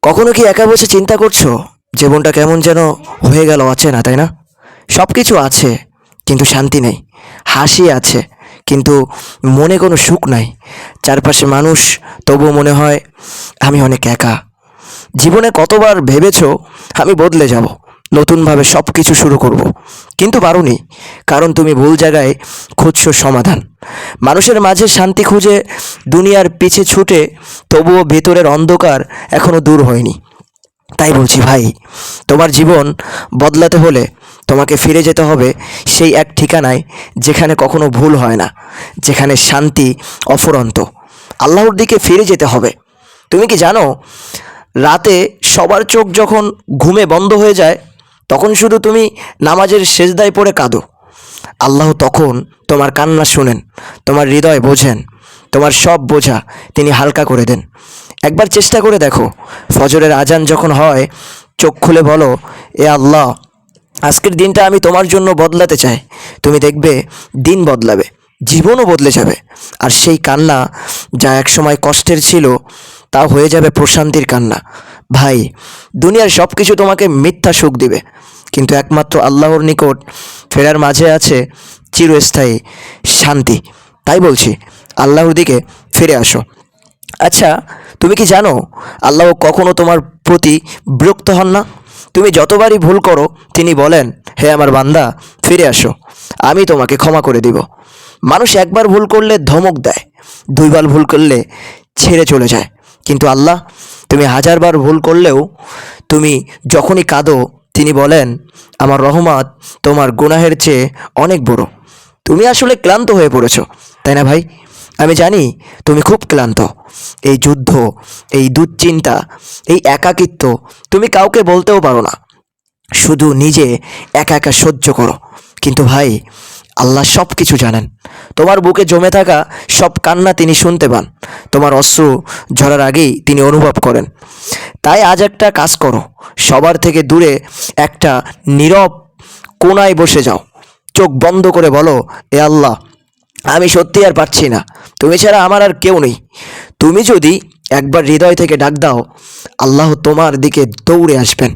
কখনো কি একা বসে চিন্তা করছো জীবনটা কেমন যেন হয়ে গেল অচেনা, তাই না? সব কিছু আছে কিন্তু শান্তি নেই। হাসি আছে কিন্তু মনে কোনো সুখ নাই। চারপাশে মানুষ, তবুও মনে হয় আমি অনেক একা। জীবনে কতবার ভেবেছো আমি বদলে যাব, নতুনভাবে সব কিছু শুরু করব, কিন্তু পারোনি। কারণ তুমি ভুল জায়গায় খুঁজছো সমাধান। মানুষের মাঝে শান্তি খুঁজে দুনিয়ার পিছে ছুটে, তবুও ভেতরের অন্ধকার এখনো দূর হয়নি। তাই বলছি ভাই, তোমার জীবন বদলাতে হলে তোমাকে ফিরে যেতে হবে সেই এক ঠিকানায় যেখানে কখনো ভুল হয় না, যেখানে শান্তি অফুরন্ত। আল্লাহর দিকে ফিরে যেতে হবে। তুমি কি জানো, রাতে সবার চোখ যখন ঘুমে বন্ধ হয়ে যায়, তখন শুধু তুমি নামাজের সেজদায় পড়ে কাঁদো। আল্লাহ তখন তোমার কান্না শুনেন, তোমার হৃদয় বোঝেন, তোমার সব বোঝা তিনি হালকা করে দেন। একবার চেষ্টা করে দেখো, ফজরের আজান যখন হয়, চোখ খুলে বলো, এ আল্লাহ, আজকের দিনটা আমি তোমার জন্য বদলাতে চাই। তুমি দেখবে দিন বদলাবে, জীবনও বদলে যাবে। আর সেই কান্না যা একসময় কষ্টের ছিল, তা হয়ে যাবে প্রশান্তির কান্না। ভাই, দুনিয়ার সব কিছু তোমাকে মিথ্যা সুখ দিবে, কিন্তু একমাত্র আল্লাহর নিকট ফেরার মাঝে আছে চিরস্থায়ী শান্তি। তাই বলছি, আল্লাহর দিকে ফিরে আসো। আচ্ছা, তুমি কি জানো আল্লাহ কখনো তোমার প্রতি বিরক্ত হন না? তুমি যতবারই ভুল করো, তিনি বলেন, হে আমার বান্দা, ফিরে আসো, আমি তোমাকে ক্ষমা করে দিব। মানুষ একবার ভুল করলে ধমক দেয়, দুইবার ভুল করলে ছেড়ে চলে যায়, কিন্তু আল্লাহ, তুমি হাজারবার ভুল করলেও তুমি যখনই কাঁদো, তিনি বলেন, আমার রহমত তোমার গুনাহের চেয়ে অনেক বড়। তুমি আসলে ক্লান্ত হয়ে পড়েছো, তাই না ভাই? আমি জানি তুমি খুব ক্লান্ত। এই যুদ্ধ, এই দুশ্চিন্তা, এই একাকিত্ব তুমি কাউকে বলতেও পারো না, শুধু নিজে একা একা সহ্য করো। কিন্তু ভাই, আল্লাহ সব কিছু জানেন। তোমার বুকে জমে থাকা সব কান্না তিনি শুনতে পান, তোমার অশ্রু ঝরার আগেই তিনি অনুভব করেন। তাই আজ একটা কাজ করো, সবার থেকে দূরে একটা নীরব কোণায় বসে যাও, চোখ বন্ধ করে বলো, এ আল্লাহ, আমি সত্যি আর পারছি না, তুমি ছাড়া আমার আর কেউ নেই। তুমি যদি একবার হৃদয় থেকে ডাক দাও, আল্লাহ তোমার দিকে দৌড়ে আসবেন,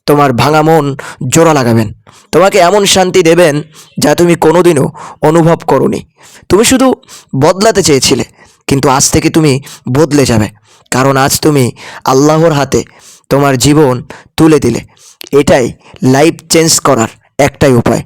তোমার ভাঙা মন জোড়া লাগাবেন, তোমাকে এমন শান্তি দেবেন যা তুমি কোনোদিনও অনুভব করোনি। তুমি শুধু বদলাতে চেয়েছিলে, কিন্তু আজ থেকে তুমি বদলে যাবে, কারণ আজ তুমি আল্লাহর হাতে তোমার জীবন তুলে দিলে। এটাই লাইফ চেঞ্জ করার একটাই উপায়।